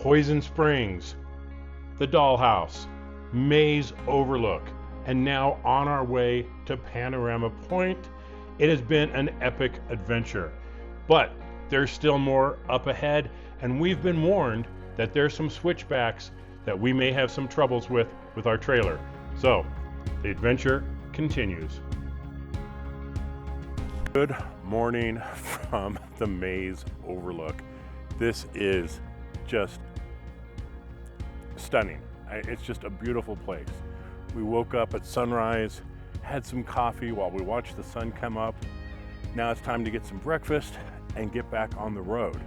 Poison Springs, the Dollhouse, Maze Overlook, and now on our way to Panorama Point. It has been an epic adventure, but there's still more up ahead, and we've been warned that there's some switchbacks that we may have some troubles with our trailer. So the adventure continues. Good morning from the Maze Overlook. This is just stunning. It's just a beautiful place. We woke up at sunrise, had some coffee while we watched the sun come up. Now it's time to get some breakfast and get back on the road,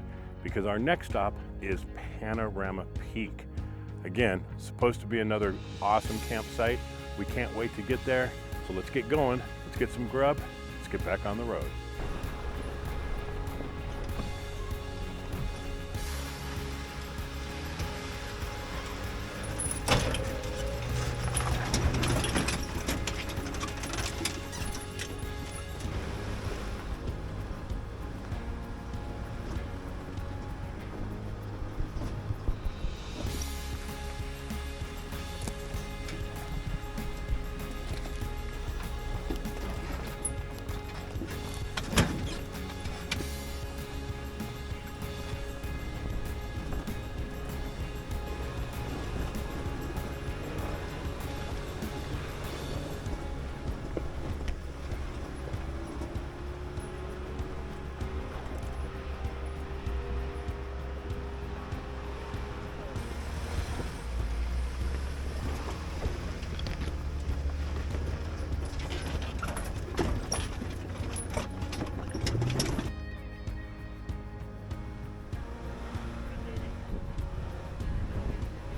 because our next stop is Panorama Peak. Again, supposed to be another awesome campsite. We can't wait to get there. So let's get going. Let's get some grub. Let's get back on the road.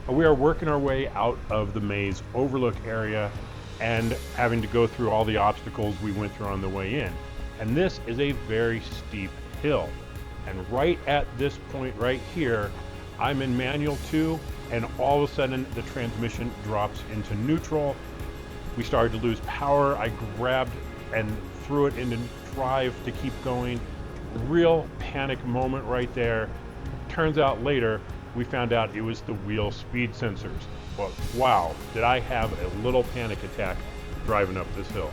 We are working our way out of the Maze Overlook area and having to go through all the obstacles we went through on the way in. And this is a very steep hill. And right at this point right here, I'm in manual 2, and all of a sudden the transmission drops into neutral. We started to lose power. I grabbed and threw it into drive to keep going. Real panic moment right there. Turns out later, we found out it was the wheel speed sensors. But wow, did I have a little panic attack driving up this hill.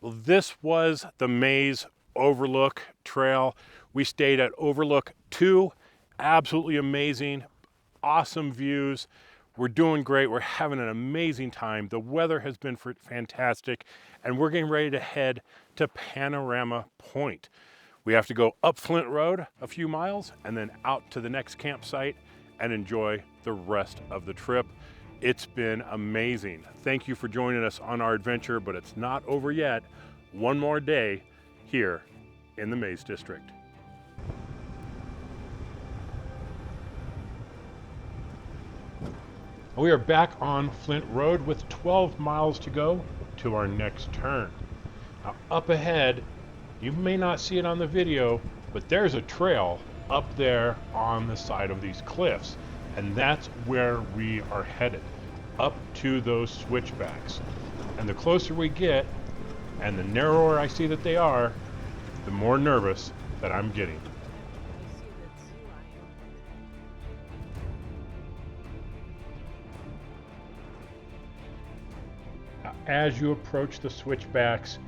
Well, this was the Maze Overlook Trail. We stayed at Overlook 2. Absolutely amazing, awesome views. We're doing great. We're having an amazing time. The weather has been fantastic, and we're getting ready to head to Panorama Point. We have to go up Flint Road a few miles and then out to the next campsite and enjoy the rest of the trip. It's been amazing. Thank you for joining us on our adventure, but it's not over yet. One more day here in the Maze District. We are back on Flint Road with 12 miles to go to our next turn. Now, up ahead, you may not see it on the video, but there's a trail up there on the side of these cliffs. And that's where we are headed, up to those switchbacks. And the closer we get, and the narrower I see that they are, the more nervous that I'm getting. As you approach the switchbacks,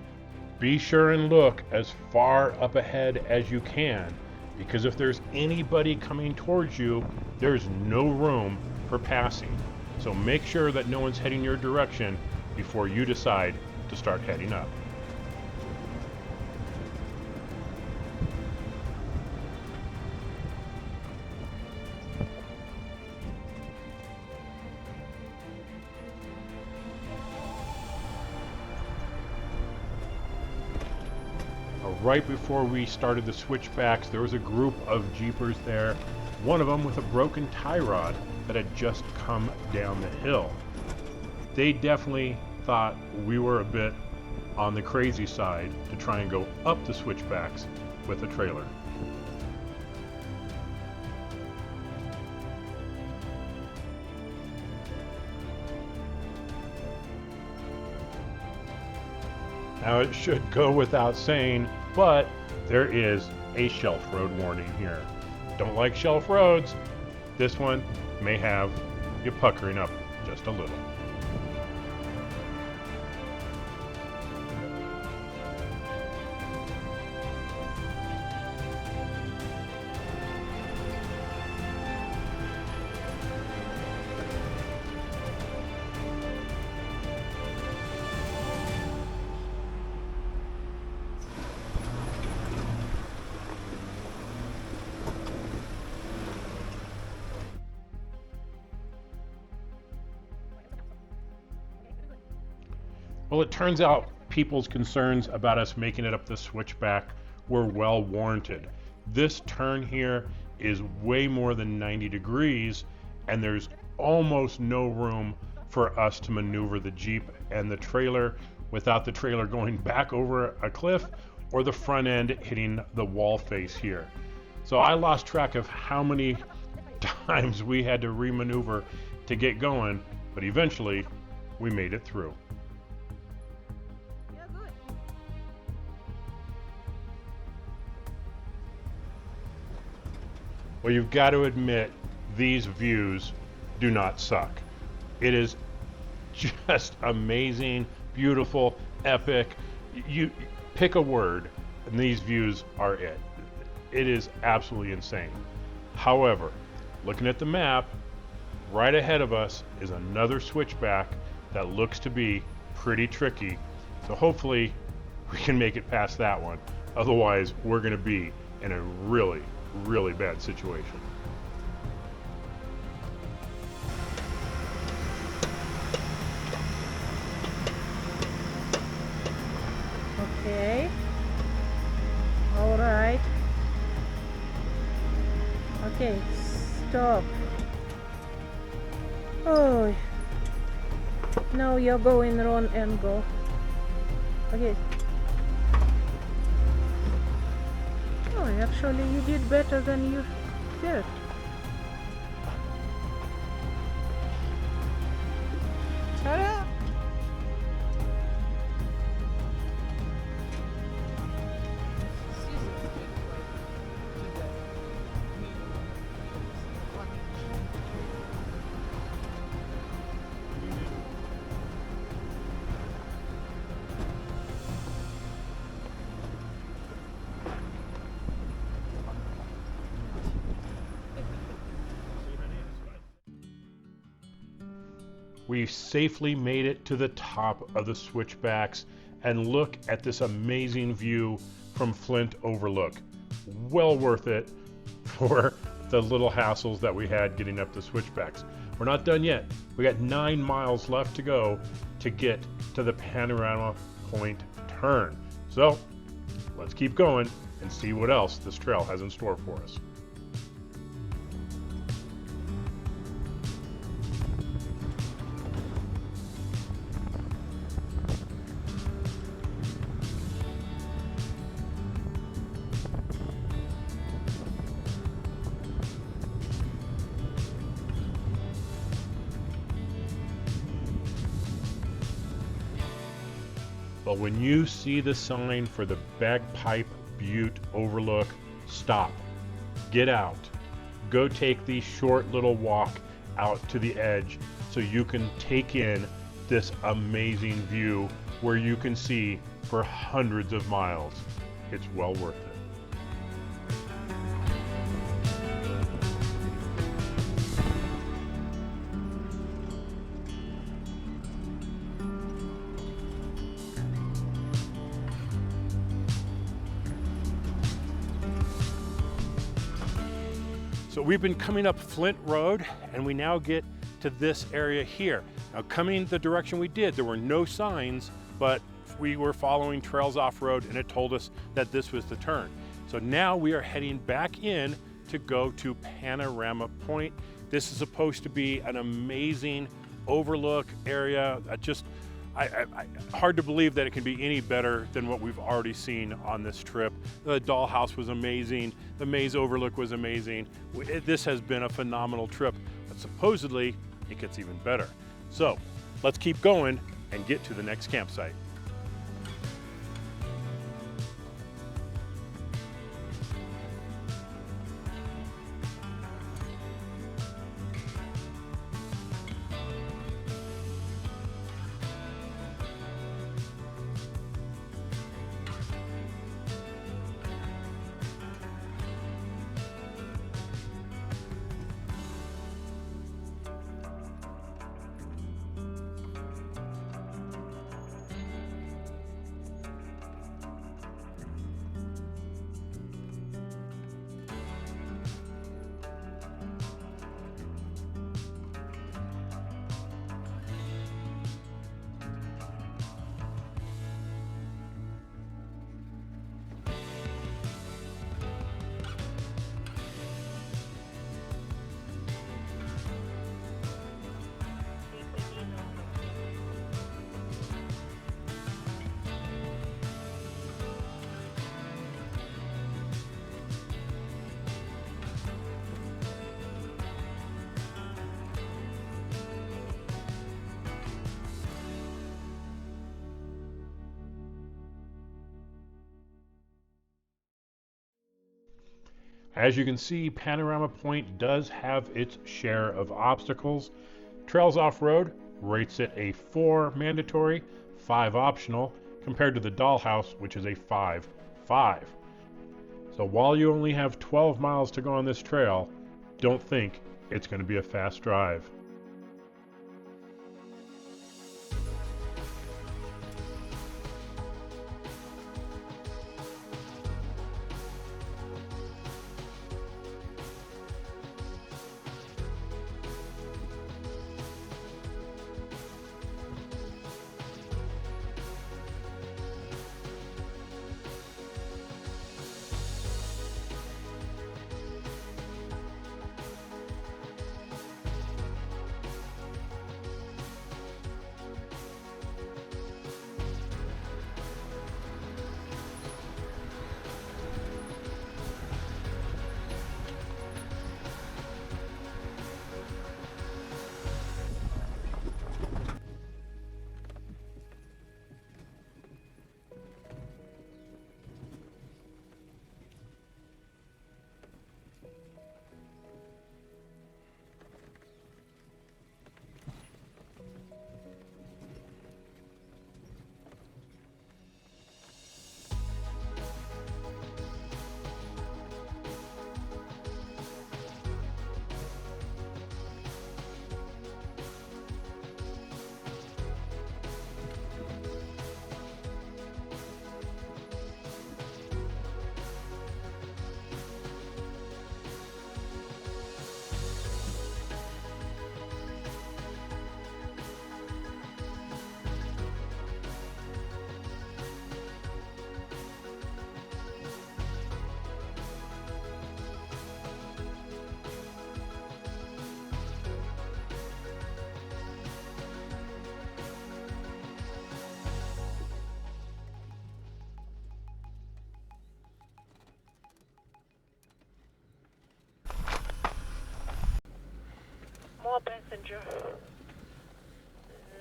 be sure and look as far up ahead as you can, because if there's anybody coming towards you, there's no room for passing. So make sure that no one's heading your direction before you decide to start heading up. Right before we started the switchbacks, there was a group of Jeepers there, one of them with a broken tie rod that had just come down the hill. They definitely thought we were a bit on the crazy side to try and go up the switchbacks with a trailer. Now it should go without saying, but there is a shelf road warning here. Don't like shelf roads? This one may have you puckering up just a little. Well, it turns out people's concerns about us making it up the switchback were well warranted. This turn here is way more than 90 degrees, and there's almost no room for us to maneuver the Jeep and the trailer without the trailer going back over a cliff or the front end hitting the wall face here. So I lost track of how many times we had to remaneuver to get going, but eventually we made it through. Well, you've got to admit, these views do not suck. It is just amazing, beautiful, epic. You pick a word, and these views are it. It is absolutely insane. However, looking at the map, right ahead of us is another switchback that looks to be pretty tricky. So hopefully we can make it past that one. Otherwise, we're going to be in a really bad situation. Okay. All right. Okay, stop. Oh, now you're going wrong angle. Okay. Oh, actually you did better than you did. Shut up. We safely made it to the top of the switchbacks and look at this amazing view from Flint Overlook. Well worth it for the little hassles that we had getting up the switchbacks. We're not done yet. We got 9 miles left to go to get to the Panorama Point turn. So let's keep going and see what else this trail has in store for us. But when you see the sign for the Bagpipe Butte Overlook, stop, get out, go take the short little walk out to the edge so you can take in this amazing view where you can see for hundreds of miles. It's well worth it. So we've been coming up Flint Road, and we now get to this area here. Now coming the direction we did, there were no signs, but we were following trails off-road and it told us that this was the turn. So now we are heading back in to go to Panorama Point. This is supposed to be an amazing overlook area. Hard to believe that it can be any better than what we've already seen on this trip. The dollhouse was amazing. The maze overlook was amazing. This has been a phenomenal trip, but supposedly it gets even better. So let's keep going and get to the next campsite. As you can see, Panorama Point does have its share of obstacles. Trails Off-Road rates it a 4 mandatory, 5 optional, compared to the Dollhouse, which is a 5/5. So while you only have 12 miles to go on this trail, don't think it's going to be a fast drive. More passenger.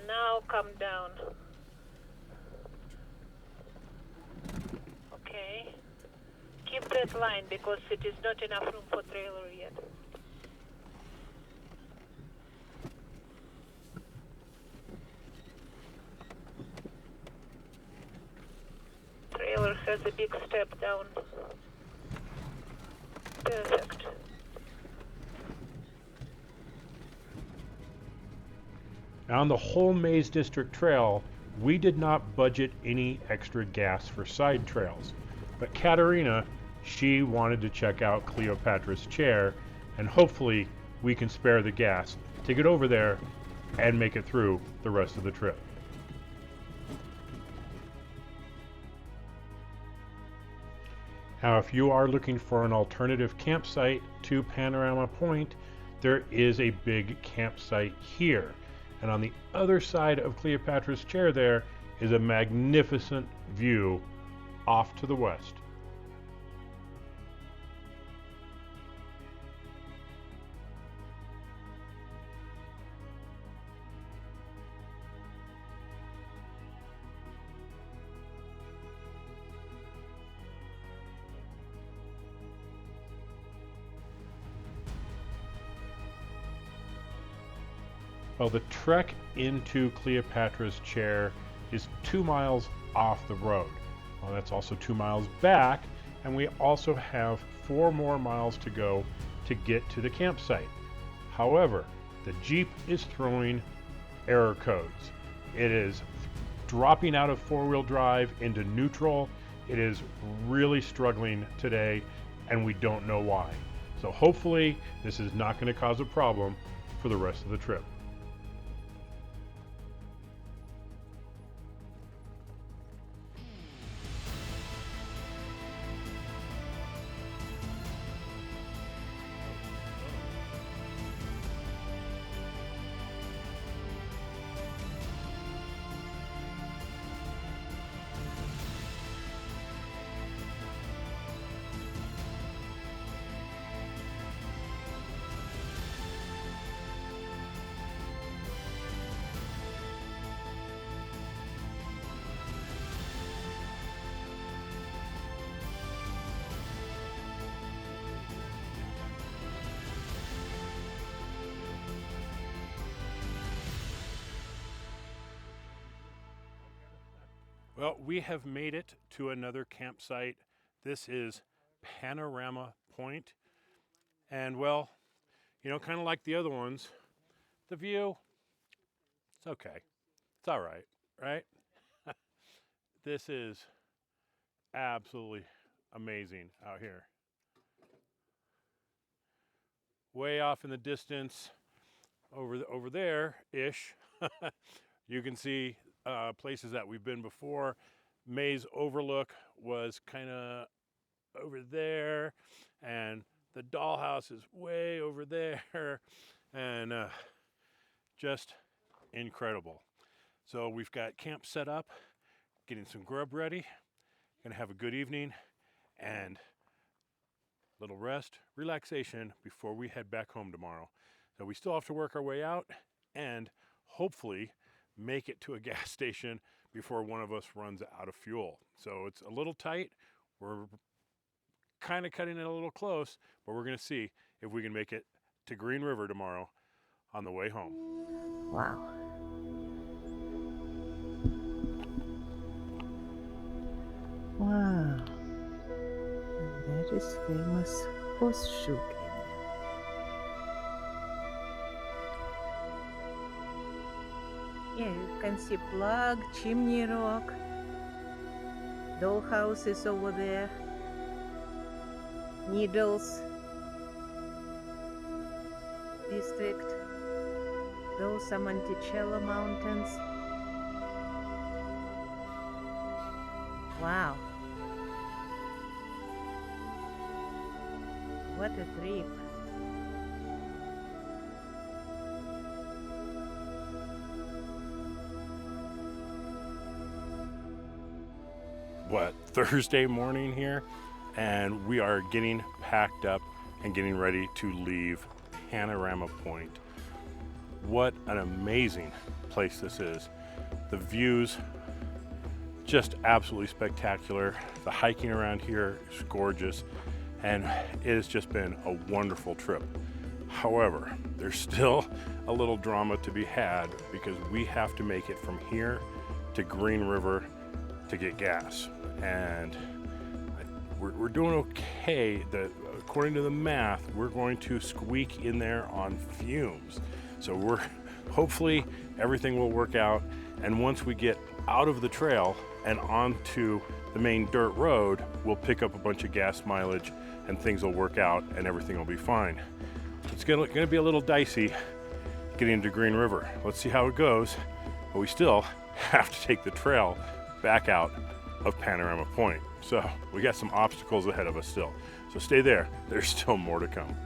Now come down. Okay. Keep that line because it is not enough room for trailer yet. Trailer has a big step down. Perfect. On the whole Maze District Trail, we did not budget any extra gas for side trails. But Katerina, she wanted to check out Cleopatra's Chair, and hopefully we can spare the gas to get over there and make it through the rest of the trip. Now, if you are looking for an alternative campsite to Panorama Point, there is a big campsite here. And on the other side of Cleopatra's Chair there is a magnificent view off to the west. Well, the trek into Cleopatra's Chair is 2 miles off the road. Well, that's also 2 miles back, and we also have 4 more miles to go to get to the campsite. However, the Jeep is throwing error codes. It is dropping out of four-wheel drive into neutral. It is really struggling today, and we don't know why. So hopefully this is not going to cause a problem for the rest of the trip. Well, we have made it to another campsite. This is Panorama Point. And well, you know, kind of like the other ones, the view, it's okay. It's all right, right? This is absolutely amazing out here. Way off in the distance, over there-ish, you can see places that we've been before. May's Overlook was kind of over there, and the dollhouse is way over there, and just incredible. So we've got camp set up, getting some grub ready, gonna have a good evening, and a little rest, relaxation before we head back home tomorrow. So we still have to work our way out and hopefully make it to a gas station before one of us runs out of fuel. So it's a little tight. We're kind of cutting it a little close, but we're going to see if we can make it to Green River tomorrow on the way home. Wow. Wow. And that is famous horseshoe canyon. Yeah, you can see Plug, Chimney Rock, Dollhouse is over there, Needles District, those are Monticello Mountains. Wow. What a trip. Thursday morning here, and we are getting packed up and getting ready to leave Panorama Point. What an amazing place this is. The views just absolutely spectacular. The hiking around here is gorgeous, and it has just been a wonderful trip. However, there's still a little drama to be had because we have to make it from here to Green River to get gas, and we're doing okay. According to the math, we're going to squeak in there on fumes. So hopefully everything will work out, and once we get out of the trail and onto the main dirt road, we'll pick up a bunch of gas mileage and things will work out and everything will be fine. It's gonna be a little dicey getting into Green River. Let's see how it goes. But we still have to take the trail back out of Panorama Point. So we got some obstacles ahead of us still. So stay there, there's still more to come.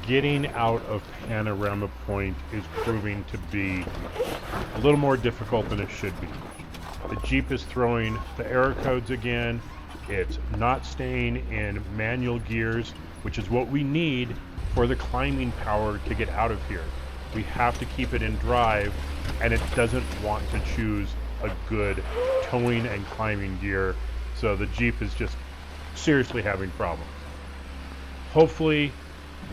Getting out of Panorama Point is proving to be a little more difficult than it should be. The Jeep is throwing the error codes again. It's not staying in manual gears, which is what we need for the climbing power to get out of here. We have to keep it in drive, and it doesn't want to choose a good towing and climbing gear. So the Jeep is just seriously having problems. Hopefully,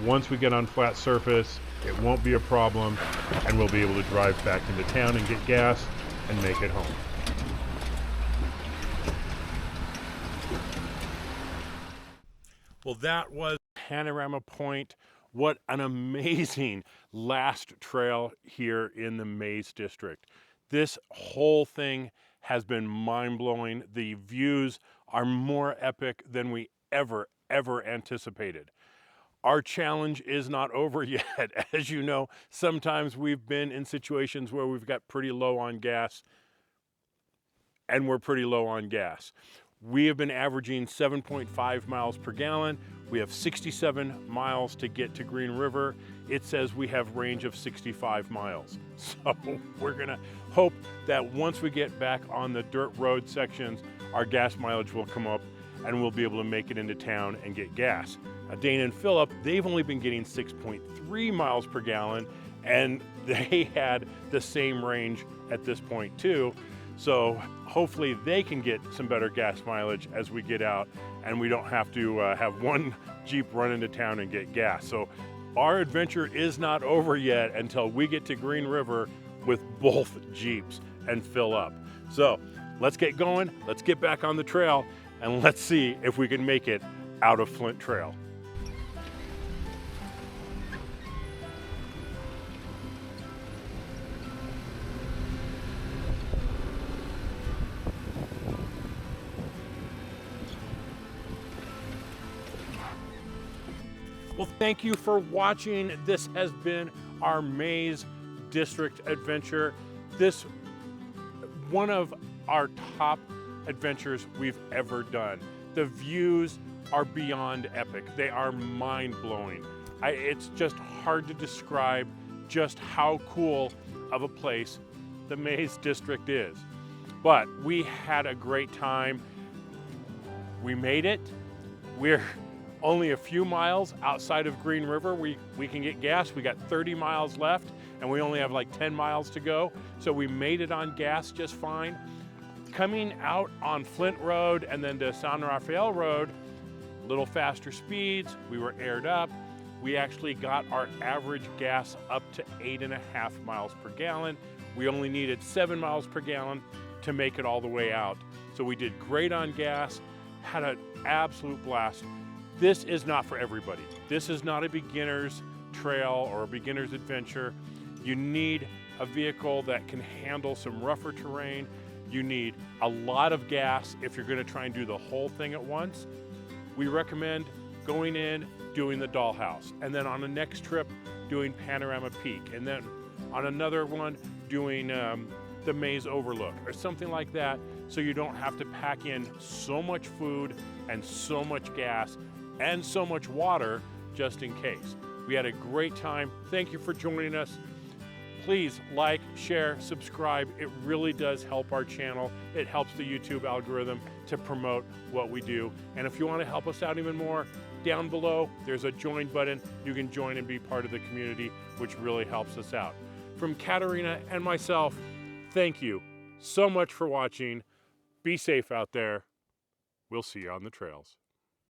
once we get on flat surface, it won't be a problem, and we'll be able to drive back into town and get gas and make it home. Well, that was Panorama Point. What an amazing last trail here in the Maze District. This whole thing has been mind-blowing. The views are more epic than we ever anticipated. Our challenge is not over yet. As you know, sometimes we've been in situations where we've got pretty low on gas, and we're pretty low on gas. We have been averaging 7.5 miles per gallon. We have 67 miles to get to Green River. It says we have range of 65 miles. So we're gonna hope that once we get back on the dirt road sections, our gas mileage will come up and we'll be able to make it into town and get gas. Dana and Philip, they've only been getting 6.3 miles per gallon, and they had the same range at this point too. So hopefully they can get some better gas mileage as we get out, and we don't have to have one Jeep run into town and get gas. So our adventure is not over yet until we get to Green River with both Jeeps and fill up. So let's get going, let's get back on the trail, and let's see if we can make it out of Flint Trail. Well, thank you for watching. This has been our Maze District adventure. This one of our top adventures we've ever done. The views are beyond epic. They are mind-blowing. It's just hard to describe just how cool of a place the Maze District is. But we had a great time. We made it. We're only a few miles outside of Green River. We can get gas. We got 30 miles left, and we only have like 10 miles to go. So we made it on gas just fine. Coming out on Flint Road and then to San Rafael Road, a little faster speeds. We were aired up. We actually got our average gas up to 8.5 miles per gallon. We only needed 7 miles per gallon to make it all the way out. So we did great on gas, had an absolute blast. This is not for everybody. This is not a beginner's trail or a beginner's adventure. You need a vehicle that can handle some rougher terrain. You need a lot of gas if you're gonna try and do the whole thing at once. We recommend going in, doing the dollhouse, and then on the next trip, doing Panorama Peak, and then on another one doing the Maze Overlook or something like that, so you don't have to pack in so much food and so much gas and so much water just in case. We had a great time. Thank you for joining us. Please like, share, subscribe. It really does help our channel. It helps the YouTube algorithm to promote what we do. And if you want to help us out even more, down below, there's a join button. You can join and be part of the community, which really helps us out. From Katarina and myself, thank you so much for watching. Be safe out there. We'll see you on the trails.